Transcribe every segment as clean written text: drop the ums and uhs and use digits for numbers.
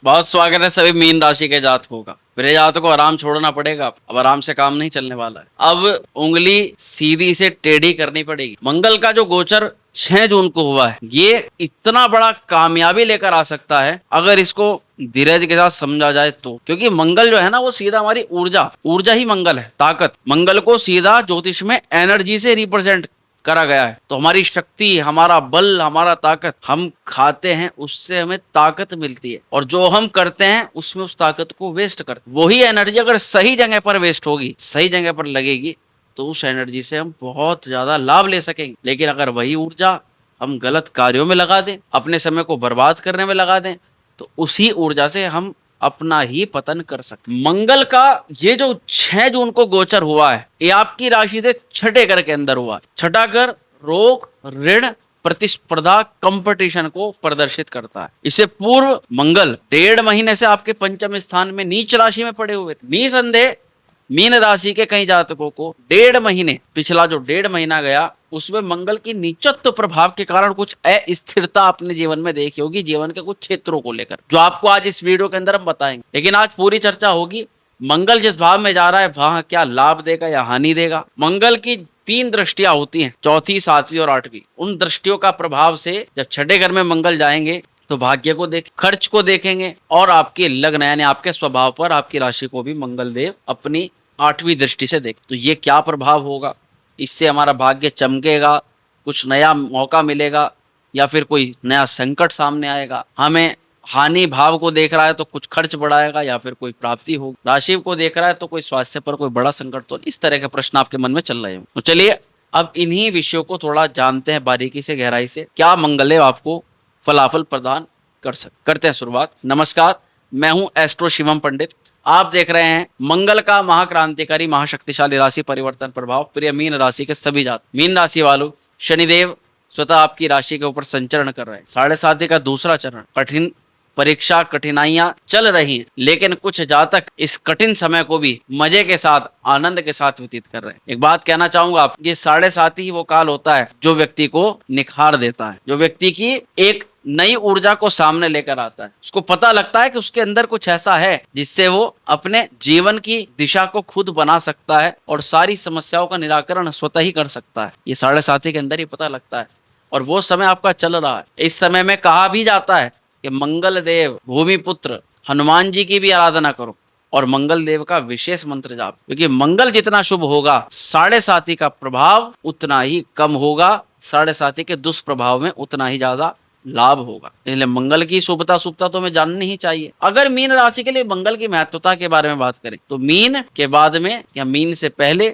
बहुत स्वागत है सभी मीन राशि के जातकों का। मेरे जातकों को आराम छोड़ना पड़ेगा, अब आराम से काम नहीं चलने वाला है। अब उंगली सीधी से टेढ़ी करनी पड़ेगी। मंगल का जो गोचर 6 जून को हुआ है, ये इतना बड़ा कामयाबी लेकर आ सकता है अगर इसको धीरज के साथ समझा जाए तो। क्योंकि मंगल जो है ना, वो सीधा हमारी ऊर्जा ऊर्जा ही मंगल है, ताकत। मंगल को सीधा ज्योतिष में एनर्जी से रिप्रेजेंट करा गया है। तो हमारी शक्ति, हमारा बल, हमारा ताकत, हम खाते हैं उससे हमें ताकत मिलती है, और जो हम करते हैं उसमें उस ताकत को वेस्ट करते। वही एनर्जी अगर सही जगह पर वेस्ट होगी, सही जगह पर लगेगी, तो उस एनर्जी से हम बहुत ज्यादा लाभ ले सकेंगे। लेकिन अगर वही ऊर्जा हम गलत कार्यों में लगा दें, अपने समय को बर्बाद करने में लगा दें, तो उसी ऊर्जा से हम अपना ही पतन कर सकते। मंगल का ये जो 6 जून को गोचर हुआ है, ये आपकी राशि से छठे घर के अंदर हुआ है। छठा घर रोग, ऋण, प्रतिस्पर्धा, कंपटीशन को प्रदर्शित करता है। इससे पूर्व मंगल 1.5 महीने से आपके पंचम स्थान में नीच राशि में पड़े हुए थे। निसंदेह मीन राशि के कई जातकों को 1.5 महीने, पिछला जो 1.5 महीना गया, उसमें मंगल की नीचत्व प्रभाव के कारण कुछ अस्थिरता अपने जीवन में देखी होगी, जीवन के कुछ क्षेत्रों को लेकर, जो आपको आज इस वीडियो के अंदर हम बताएंगे। लेकिन आज पूरी चर्चा होगी मंगल जिस भाव में जा रहा है वहां क्या लाभ देगा या हानि देगा। मंगल की 3 दृष्टियां होती हैं, चौथी, 7वीं और 8वीं। उन दृष्टियों का प्रभाव से जब छठे घर में मंगल जाएंगे तो भाग्य को देख, खर्च को देखेंगे, और आपके लग्न यानी आपके स्वभाव पर, आपकी राशि को भी मंगल देव अपनी 8वीं दृष्टि से देख। तो ये क्या प्रभाव होगा, इससे हमारा भाग्य चमकेगा, कुछ नया मौका मिलेगा, या फिर कोई नया संकट सामने आएगा। हमें हानि भाव को देख रहा है तो कुछ खर्च बढ़ाएगा, या फिर कोई प्राप्ति होगी। राशि को देख रहा है तो कोई स्वास्थ्य पर कोई बड़ा संकट तो। इस तरह के प्रश्न आपके मन में चल रहे हो। तो चलिए अब इन्हीं विषयों को थोड़ा जानते हैं बारीकी से, गहराई से। क्या मंगलदेव आपको फलाफल प्रदान करते हैं शुरुआत। नमस्कार, मैं हूं एस्ट्रो शिवम पंडित। आप देख रहे हैं मंगल का महाक्रांतिकारी, महाशक्तिशाली राशि परिवर्तन प्रभाव। प्रिय मीन राशि के सभी जात, मीन राशि वालों, शनिदेव स्वतः आपकी राशि के ऊपर संचरण कर रहे हैं। 7.5 का दूसरा चरण, कठिन परीक्षा, कठिनाइयां चल रही हैं, लेकिन कुछ जातक इस कठिन समय को भी मजे के साथ, आनंद के साथ व्यतीत कर रहे हैं। एक बात कहना चाहूंगा आप, ये 7.5 ही वो काल होता है जो व्यक्ति को निखार देता है, जो व्यक्ति की एक नई ऊर्जा को सामने लेकर आता है। उसको पता लगता है कि उसके अंदर कुछ ऐसा है जिससे वो अपने जीवन की दिशा को खुद बना सकता है और सारी समस्याओं का निराकरण स्वतः ही कर सकता है। ये 7.5 के अंदर ही पता लगता है, और वो समय आपका चल रहा है। इस समय में कहा भी जाता है कि मंगल देव, भूमि पुत्र हनुमान जी की भी आराधना करो, और मंगल देव का विशेष मंत्र जाप। क्योंकि मंगल जितना शुभ होगा, 7.5 का प्रभाव उतना ही कम होगा, 7.5 के दुष्प्रभाव में उतना ही ज्यादा लाभ होगा। इसलिए मंगल की शुभता तो हमें जाननी ही चाहिए। अगर मीन राशि के लिए मंगल की महत्वता के बारे में बात करें तो मीन के बाद में या मीन से पहले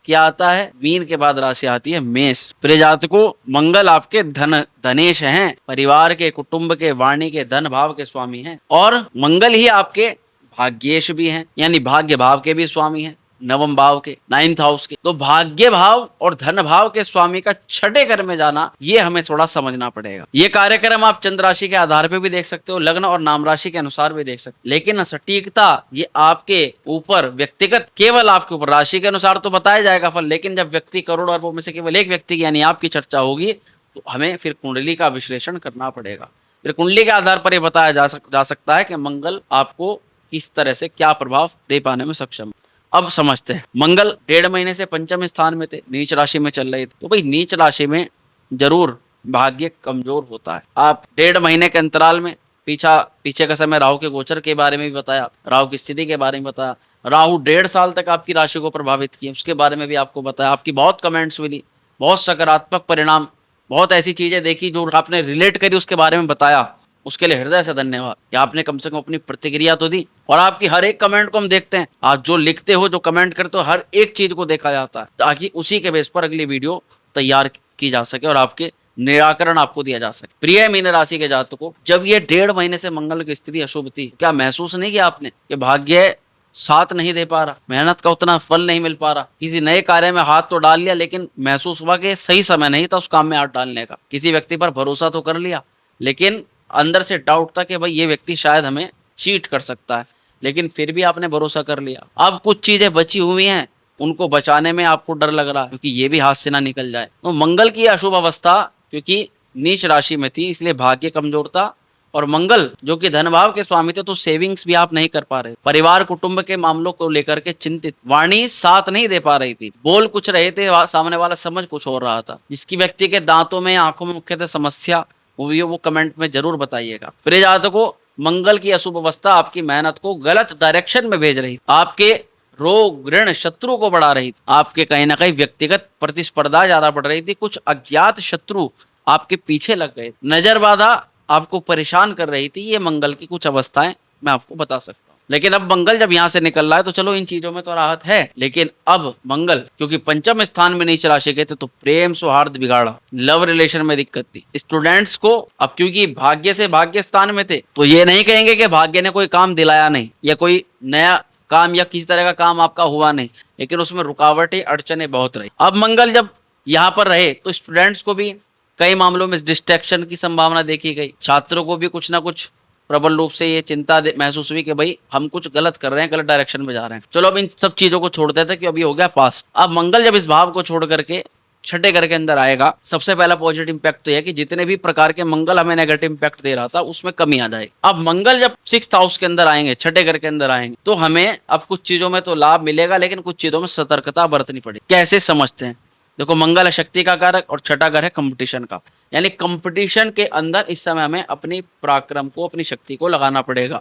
क्या आता है, मीन के बाद राशि आती है मेष। प्रिय जातकों, मंगल आपके धनेश हैं, परिवार के, कुटुंब के, वाणी के, धन भाव के स्वामी हैं, और मंगल ही आपके भाग्येश भी हैं, यानी भाग्य भाव के भी स्वामी हैं, नवम भाव के, 9th हाउस के। तो भाग्य भाव और धन भाव के स्वामी का छठे घर में जाना, ये हमें थोड़ा समझना पड़ेगा। ये कार्यक्रम आप चंद्र राशि के आधार पे भी देख सकते हो, लग्न और नाम राशि के अनुसार भी देख सकते हो, लेकिन सटीकता ये आपके ऊपर, व्यक्तिगत, केवल आपके ऊपर। राशि के अनुसार तो बताया जाएगा फल, लेकिन जब व्यक्ति करोड़ अरबों में से केवल एक व्यक्ति की यानी आपकी चर्चा होगी, तो हमें फिर कुंडली का विश्लेषण करना पड़ेगा। फिर कुंडली के आधार पर यह बताया जा सकता है कि मंगल आपको किस तरह से क्या प्रभाव दे पाने में सक्षम। अब समझते हैं, मंगल 1.5 महीने से पंचम स्थान में थे, नीच राशि में चल रहे थे। तो भाई नीच राशि में जरूर भाग्य कमजोर होता है। आप 1.5 महीने के अंतराल में पीछे का समय राहु के गोचर के बारे में भी बताया, राहु की स्थिति के बारे में बताया। राहु 1.5 साल तक आपकी राशि को प्रभावित किए, उसके बारे में भी आपको बताया। आपकी बहुत कमेंट्स मिली, बहुत सकारात्मक परिणाम, बहुत ऐसी चीजें देखी जो आपने रिलेट करी, उसके बारे में बताया। उसके लिए हृदय से धन्यवाद कि आपने कम से कम अपनी प्रतिक्रिया तो दी। और आपकी हर एक कमेंट को हम देखते हैं, आप जो लिखते हो, जो कमेंट करते हो, हर एक चीज को देखा जाता है, ताकि उसी के बेस पर अगली वीडियो तैयार की जा सके और आपके निराकरण आपको दिया जा सके। प्रिय मीन राशि के जातकों, जब ये 1.5 महीने से मंगल की स्थिति अशुभ थी, क्या महसूस नहीं किया आपने कि भाग्य साथ नहीं दे पा रहा, मेहनत का उतना फल नहीं मिल पा रहा? किसी नए कार्य में हाथ तो डाल लिया, लेकिन महसूस हुआ कि सही समय नहीं था उस काम में हाथ डालने का। किसी व्यक्ति पर भरोसा तो कर लिया, लेकिन अंदर से डाउट था कि भाई ये व्यक्ति शायद हमें चीट कर सकता है, लेकिन फिर भी आपने भरोसा कर लिया। अब कुछ चीजें बची हुई हैं, उनको बचाने में आपको डर लग रहा है, क्योंकि ये भी हाथ से ना निकल जाए। तो मंगल की अशुभ अवस्था, क्योंकि नीच राशि में थी, इसलिए भाग्य कमजोर था और मंगल जो कि धन भाव के स्वामी थे, तो सेविंग्स भी आप नहीं कर पा रहे, परिवार कुटुंब के मामलों को लेकर के चिंतित, वाणी साथ नहीं दे पा रही थी, बोल कुछ रहे थे, सामने वाला समझ कुछ हो रहा था। जिसकी व्यक्ति के दांतों में, आंखों में मुख्यतः समस्या हुई हो, वो कमेंट में जरूर बताइएगा। प्रिय जातकों, मंगल की अशुभ अवस्था आपकी मेहनत को गलत डायरेक्शन में भेज रही, आपके रोग ऋण शत्रु को बढ़ा रही, आपके कहीं ना कहीं व्यक्तिगत प्रतिस्पर्धा ज्यादा बढ़ रही थी, कुछ अज्ञात शत्रु आपके पीछे लग गए, नजर बाधा आपको परेशान कर रही थी। ये मंगल की कुछ अवस्थाएं मैं आपको बता सकता हूँ। लेकिन अब मंगल जब यहाँ से निकल रहा है तो चलो इन चीजों में तो राहत है, लेकिन अब मंगल क्योंकि पंचम स्थान में नीच राशि गए थे, तो प्रेम सौहार्द बिगाड़ा, लव रिलेशन में दिक्कत थी स्टूडेंट्स को। अब क्योंकि भाग्य से भाग्य स्थान में थे, तो ये नहीं कहेंगे कि भाग्य ने कोई काम दिलाया नहीं, या कोई नया काम या किसी तरह का काम आपका हुआ नहीं, लेकिन उसमें रुकावटें अड़चने बहुत रही। अब मंगल जब यहाँ पर रहे तो स्टूडेंट्स को भी कई मामलों में डिस्ट्रैक्शन की संभावना देखी गई, छात्रों को भी कुछ ना कुछ प्रबल रूप से ये चिंता महसूस हुई कि भाई हम कुछ गलत कर रहे हैं, गलत डायरेक्शन में जा रहे हैं। चलो अब इन सब चीजों को छोड़ते थे कि अभी हो गया पास। अब मंगल जब इस भाव को छोड़ करके छठे घर के अंदर आएगा, सबसे पहला पॉजिटिव इंपैक्ट तो यह कि जितने भी प्रकार के मंगल हमें नेगेटिव इंपैक्ट दे रहा था उसमें कमी आ जाएगी। अब मंगल जब 6th हाउस के अंदर आएंगे, छठे घर के अंदर आएंगे, तो हमें अब कुछ चीजों में तो लाभ मिलेगा, लेकिन कुछ चीजों में सतर्कता बरतनी पड़ेगी। कैसे समझते हैं? देखो, मंगल है शक्ति का कारक और छठा घर है कंपटीशन का, यानी कंपटीशन के अंदर इस समय हमें अपनी पराक्रम को, अपनी शक्ति को लगाना पड़ेगा।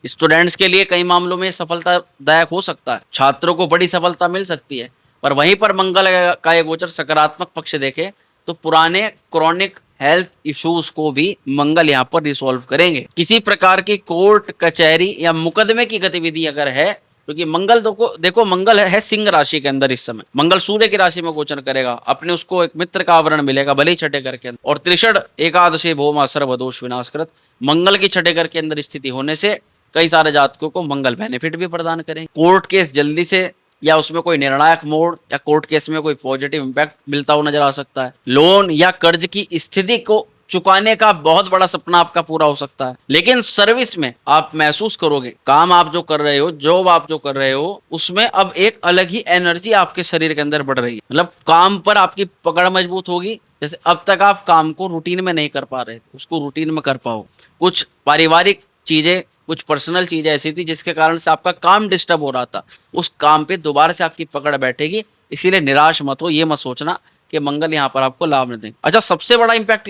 स्टूडेंट्स के लिए कई मामलों में सफलतादायक हो सकता है, छात्रों को बड़ी सफलता मिल सकती है, पर वहीं पर मंगल का ये गोचर सकारात्मक पक्ष देखे तो पुराने क्रॉनिक हेल्थ इश्यूज को भी मंगल यहाँ पर रिसॉल्व करेंगे। किसी प्रकार की कोर्ट कचहरी या मुकदमे की गतिविधि अगर है, क्योंकि मंगल देखो मंगल है सिंह राशि के अंदर, इस समय मंगल सूर्य की राशि में गोचर करेगा, अपने उसको एक मित्र का आवरण मिलेगा भले ही छठे घर के अंदर, और त्रिषण एकादशी भौमा सर्वदोष विनाशकृत मंगल की छठे घर के अंदर स्थिति होने से कई सारे जातकों को मंगल बेनिफिट भी प्रदान करें। कोर्ट केस जल्दी से या उसमें कोई निर्णायक मोड़ या कोर्ट केस में कोई पॉजिटिव इंपैक्ट मिलता हुआ नजर आ सकता है। लोन या कर्ज की स्थिति को चुकाने का बहुत बड़ा सपना आपका पूरा हो सकता है, लेकिन सर्विस में आप महसूस करोगे, काम आप जो कर रहे हो, जॉब आप जो कर रहे हो, उसमें अब एक अलग ही एनर्जी आपके शरीर के अंदर बढ़ रही है। मतलब काम पर आपकी पकड़ मजबूत होगी। जैसे अब तक आप काम को रूटीन में नहीं कर पा रहे थे, उसको रूटीन में कर पाओ। कुछ पारिवारिक चीजें, कुछ पर्सनल चीजें ऐसी थी जिसके कारण से आपका काम डिस्टर्ब हो रहा था, उस काम पे दोबारा से आपकी पकड़ बैठेगी। इसीलिए निराश मत हो, ये मत सोचना कि मंगल यहाँ पर आपको लाभ नहीं देंगे। अच्छा, सबसे बड़ा इंपैक्ट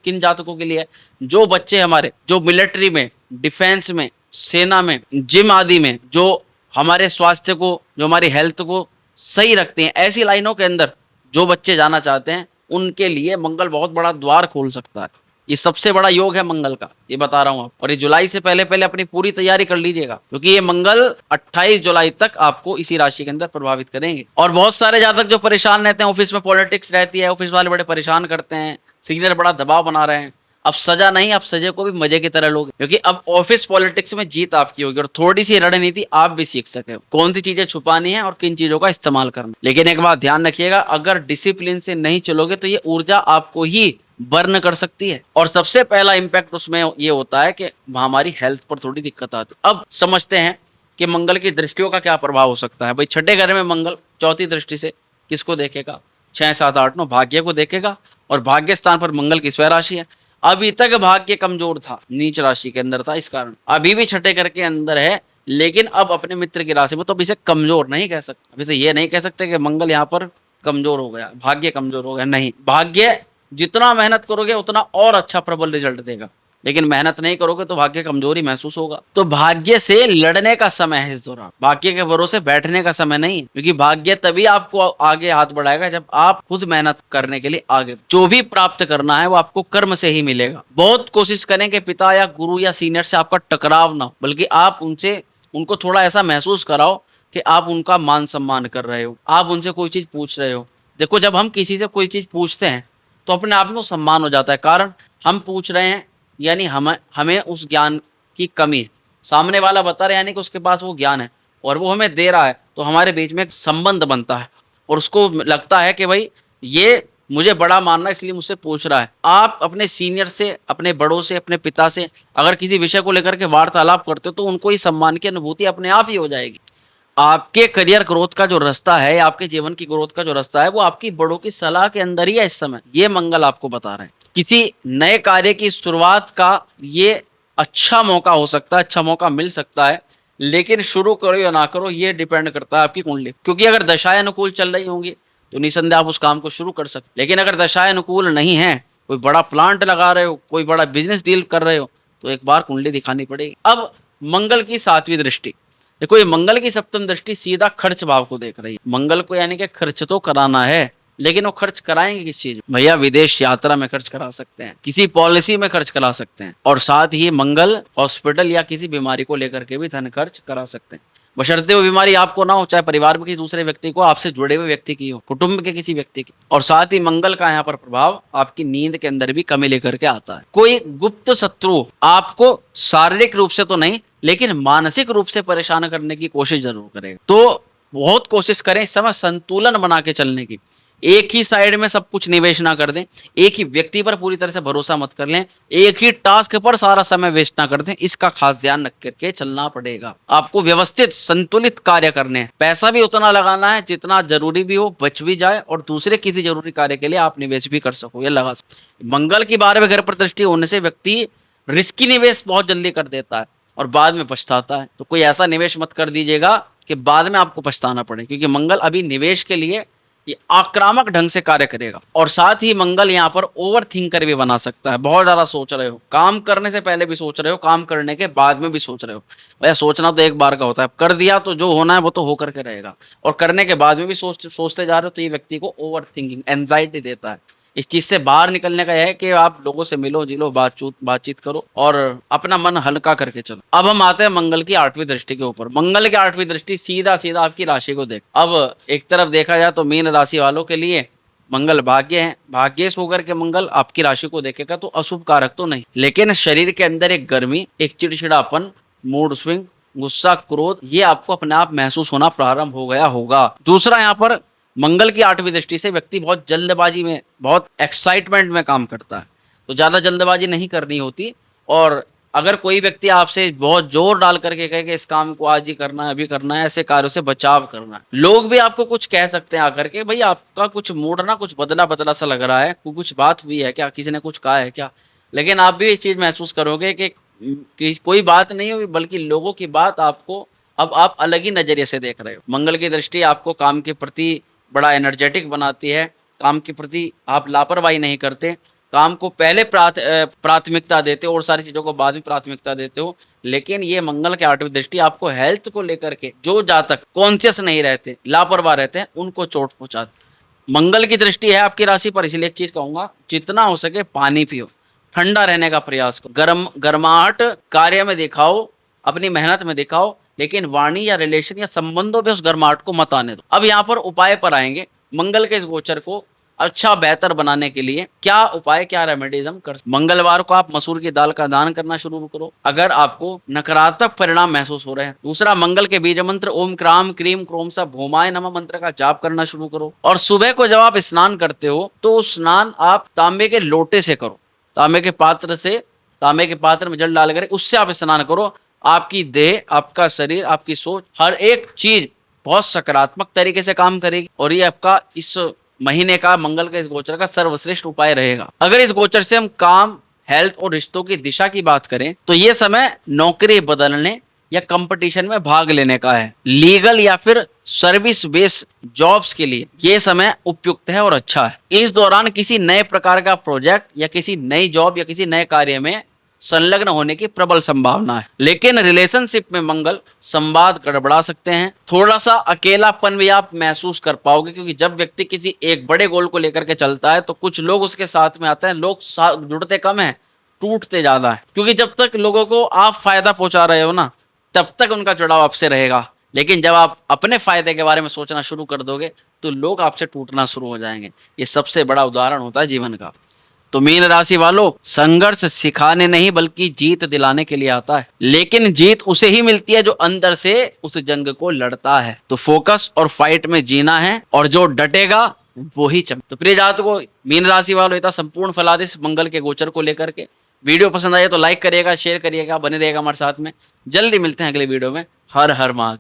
किन जातकों के लिए है? जो बच्चे हमारे जो मिलिट्री में, डिफेंस में, सेना में, जिम आदि में, जो हमारे स्वास्थ्य को, जो हमारी हेल्थ को सही रखते हैं, ऐसी लाइनों के अंदर जो बच्चे जाना चाहते हैं, उनके लिए मंगल बहुत बड़ा द्वार खोल सकता है। ये सबसे बड़ा योग है मंगल का, ये बता रहा हूं आप। और ये जुलाई से पहले पहले अपनी पूरी तैयारी कर लीजिएगा, क्योंकि ये मंगल 28 जुलाई तक आपको इसी राशि के अंदर प्रभावित करेंगे। और बहुत सारे जातक जो परेशान रहते हैं, ऑफिस में पॉलिटिक्स रहती है, ऑफिस वाले बड़े परेशान करते हैं, सीनियर बड़ा दबाव बना रहे हैं, अब सजा नहीं, अब सजे को भी मजे की तरह लोगे, क्योंकि अब ऑफिस पॉलिटिक्स में जीत आपकी होगी और थोड़ी सी रणनीति आप भी सीख सके, कौन सी चीजें छुपानी है और किन चीजों का इस्तेमाल करना। लेकिन एक बात ध्यान रखिएगा, अगर डिसिप्लिन से नहीं चलोगे तो ये ऊर्जा आपको ही बर्न कर सकती है। और सबसे पहला इंपैक्ट उसमें ये होता है कि हमारी हेल्थ पर थोड़ी दिक्कत आती है। अब समझते हैं कि मंगल की दृष्टियों का क्या प्रभाव हो सकता है। भाई, छठे घर में मंगल चौथी दृष्टि से किसको देखेगा? 6, 7, 8, 9 भाग्य को देखेगा, और भाग्य स्थान पर मंगल की स्वयं राशि है। अभी तक भाग्य कमजोर था, नीच राशि के अंदर था, इस कारण अभी भी छठे घर के अंदर है, लेकिन अब अपने मित्र की राशि में, तो अब इसे कमजोर नहीं कह सकते। अब इसे ये नहीं कह सकते कि मंगल यहाँ पर कमजोर हो गया, भाग्य कमजोर हो गया, नहीं। भाग्य जितना मेहनत करोगे उतना और अच्छा प्रबल रिजल्ट देगा, लेकिन मेहनत नहीं करोगे तो भाग्य कमजोरी महसूस होगा। तो भाग्य से लड़ने का समय है इस दौरान, भाग्य के भरोसे बैठने का समय नहीं, क्योंकि भाग्य तभी आपको आगे हाथ बढ़ाएगा जब आप खुद मेहनत करने के लिए आगे। जो भी प्राप्त करना है वो आपको कर्म से ही मिलेगा। बहुत कोशिश करें कि पिता या गुरु या सीनियर से आपका टकराव ना हो, बल्कि आप उनको थोड़ा ऐसा महसूस कराओ कि आप उनका मान सम्मान कर रहे हो, आप उनसे कोई चीज पूछ रहे हो। देखो, जब हम किसी से कोई चीज पूछते हैं तो अपने आप में सम्मान हो जाता है, कारण हम पूछ रहे हैं, यानी हमें उस ज्ञान की कमी है, सामने वाला बता रहा है यानी कि उसके पास वो ज्ञान है और वो हमें दे रहा है, तो हमारे बीच में एक संबंध बनता है और उसको लगता है कि भाई ये मुझे बड़ा मानना इसलिए मुझसे पूछ रहा है। आप अपने सीनियर से, अपने बड़ों से, अपने पिता से अगर किसी विषय को लेकर के वार्तालाप करते हो तो उनको ही सम्मान की अनुभूति अपने आप ही हो जाएगी। आपके करियर ग्रोथ का जो रास्ता है, आपके जीवन की ग्रोथ का जो रास्ता है, वो आपकी बड़ों की सलाह के अंदर ही है इस समय, ये मंगल आपको बता रहे हैं। किसी नए कार्य की शुरुआत का ये अच्छा मौका हो सकता है, अच्छा मौका मिल सकता है, लेकिन शुरू करो या ना करो ये डिपेंड करता है आपकी कुंडली, क्योंकि अगर दशाएं अनुकूल चल रही होंगी तो निसंदेह आप उस काम को शुरू कर सकते, लेकिन अगर दशाएं अनुकूल नहीं है, कोई बड़ा प्लांट लगा रहे हो, कोई बड़ा बिजनेस डील कर रहे हो, तो एक बार कुंडली दिखानी पड़ेगी। अब मंगल की 7वीं दृष्टि, देखो ये मंगल की 7वीं दृष्टि सीधा खर्च भाव को देख रही है। मंगल को यानी कि खर्च तो कराना है, लेकिन वो खर्च कराएंगे किस चीज में? भैया विदेश यात्रा में खर्च करा सकते हैं, किसी पॉलिसी में खर्च करा सकते हैं, और साथ ही मंगल हॉस्पिटल या किसी बीमारी को लेकर के भी धन खर्च करा सकते हैं, बशर्ते वो बीमारी आपको ना हो, चाहे परिवार में किसी दूसरे व्यक्ति को, आपसे जुड़े हुए व्यक्ति की हो, कुटुंब के किसी व्यक्ति की। और साथ ही मंगल का यहाँ पर प्रभाव आपकी नींद के अंदर भी कमी लेकर के आता है। कोई गुप्त शत्रु आपको शारीरिक रूप से तो नहीं, लेकिन मानसिक रूप से परेशान करने की कोशिश जरूर करेगा। तो बहुत कोशिश करें इस समय संतुलन बना के चलने की। एक ही साइड में सब कुछ निवेश ना कर दें, एक ही व्यक्ति पर पूरी तरह से भरोसा मत कर लें, एक ही टास्क पर सारा समय वेस्ट ना कर दें, इसका खास ध्यान रख करके चलना पड़ेगा। आपको व्यवस्थित संतुलित कार्य करने हैं, पैसा भी उतना लगाना है जितना जरूरी भी हो, बच भी जाए, और दूसरे किसी जरूरी कार्य के लिए आप निवेश भी कर सको या लगा सको। मंगल की 12वें घर पर दृष्टि होने से व्यक्ति रिस्की निवेश बहुत जल्दी कर देता है और बाद में पछताता है। तो कोई ऐसा निवेश मत कर दीजिएगा कि बाद में आपको पछताना पड़े, क्योंकि मंगल अभी निवेश के लिए ये आक्रामक ढंग से कार्य करेगा। और साथ ही मंगल यहाँ पर ओवर थिंकर भी बना सकता है। बहुत ज्यादा सोच रहे हो, काम करने से पहले भी सोच रहे हो, काम करने के बाद में भी सोच रहे हो। भैया सोचना तो एक बार का होता है, कर दिया तो जो होना है वो तो होकर के रहेगा, और करने के बाद में भी सोचते जा रहे हो, तो ये व्यक्ति को ओवर थिंकिंग, एंजाइटी देता है। इस चीज से बाहर निकलने का यह है कि आप लोगों से मिलो जिलो, बातचीत करो और अपना मन हल्का करके चलो। अब हम आते हैं मंगल की 8वीं दृष्टि के ऊपर। मंगल की 8वीं दृष्टि सीधा सीधा आपकी राशि को देख। अब एक तरफ देखा जाए तो मीन राशि वालों के लिए मंगल भाग्य है, भाग्येश होकर के मंगल आपकी राशि को देखेगा तो अशुभ कारक तो नहीं, लेकिन शरीर के अंदर एक गर्मी, एक चिड़चिड़ापन, मूड स्विंग, गुस्सा, क्रोध, ये आपको अपने आप महसूस होना प्रारंभ हो गया होगा। दूसरा, यहाँ पर मंगल की 8वीं दृष्टि से व्यक्ति बहुत जल्दबाजी में, बहुत एक्साइटमेंट में काम करता है, तो ज्यादा जल्दबाजी नहीं करनी होती। और अगर कोई व्यक्ति आपसे बहुत जोर डाल करके कहे कि इस काम को आज ही करना है, अभी करना है, ऐसे कार्यों से बचाव करना है। लोग भी आपको कुछ कह सकते हैं आकर के, भाई आपका कुछ मूड ना कुछ बदला बदला सा लग रहा है, कुछ बात हुई है क्या, किसी ने कुछ कहा है क्या, लेकिन आप भी इस चीज महसूस करोगे कि कोई बात नहीं हुई, बल्कि लोगों की बात आपको अब आप अलग ही नजरिए से देख रहे हो। मंगल की दृष्टि आपको काम के प्रति बड़ा एनर्जेटिक बनाती है, काम के प्रति आप लापरवाही नहीं करते, काम को पहले प्राथमिकता देते हो और सारी चीजों को बाद में प्राथमिकता देते हो। लेकिन ये मंगल के 8वीं दृष्टि आपको हेल्थ को लेकर के, जो जातक कॉन्शियस नहीं रहते, लापरवाह रहते हैं, उनको चोट पहुंचाते। मंगल की दृष्टि है आपकी राशि पर, इसलिए एक चीज कहूंगा, जितना हो सके पानी पियो, ठंडा रहने का प्रयास करो, गर्माहट कार्य में दिखाओ, अपनी मेहनत में दिखाओ, लेकिन वाणी या रिलेशन या संबंधों पे उस गर्माहट को मत आने दो। अब यहाँ पर उपाय पर आएंगे। मंगल के इस गोचर को अच्छा बेहतर बनाने के लिए क्या उपाय, क्या रेमेडीज हम कर। मंगलवार को आप मसूर की दाल का दान करना शुरू करो अगर आपको नकारात्मक परिणाम महसूस हो रहे हैं। दूसरा, मंगल के बीज मंत्र ओम क्राम क्रीम क्रोम सा भूमाय नमः मंत्र का जाप करना शुरू करो। और सुबह को जब आप स्नान करते हो तो स्नान आप तांबे के लोटे से करो, तांबे के पात्र में जल डाल कर उससे आप स्नान करो। आपकी देह, आपका शरीर, आपकी सोच, हर एक चीज बहुत सकारात्मक तरीके से काम करेगी, और ये आपका इस महीने का, मंगल के इस गोचर का सर्वश्रेष्ठ उपाय रहेगा। अगर इस गोचर से हम काम, हेल्थ और रिश्तों की दिशा की बात करें तो ये समय नौकरी बदलने या कंपटीशन में भाग लेने का है। लीगल या फिर सर्विस बेस्ड जॉब्स के लिए ये समय उपयुक्त है और अच्छा है। इस दौरान किसी नए प्रकार का प्रोजेक्ट या किसी नई जॉब या किसी नए कार्य में संलग्न होने की प्रबल संभावना है। लेकिन रिलेशनशिप में मंगल संवाद गड़बड़ा सकते हैं, थोड़ा सा अकेलापन भी आप महसूस कर पाओगे, क्योंकि जब व्यक्ति किसी एक बड़े गोल को लेकर के चलता है तो कुछ लोग उसके साथ में आते हैं। लोग जुड़ते कम हैं, टूटते ज्यादा है, क्योंकि जब तक लोगों को आप फायदा पहुंचा रहे हो ना, तब तक उनका जुड़ाव आपसे रहेगा। लेकिन जब आप अपने फायदे के बारे में सोचना शुरू कर दोगे तो लोग आपसे टूटना शुरू हो जाएंगे। ये सबसे बड़ा उदाहरण होता है जीवन का। तो मीन राशि वालों, संघर्ष सिखाने नहीं बल्कि जीत दिलाने के लिए आता है, लेकिन जीत उसे ही मिलती है जो अंदर से उस जंग को लड़ता है। तो फोकस और फाइट में जीना है, और जो डटेगा वो ही चम। तो प्रिय जातकों, मीन राशि वालों, ये था संपूर्ण फलादेश मंगल के गोचर को लेकर के। वीडियो पसंद आए तो लाइक करिएगा, शेयर करिएगा, बने रहेगा हमारे साथ में। जल्दी मिलते हैं अगले वीडियो में। हर हर महादेव।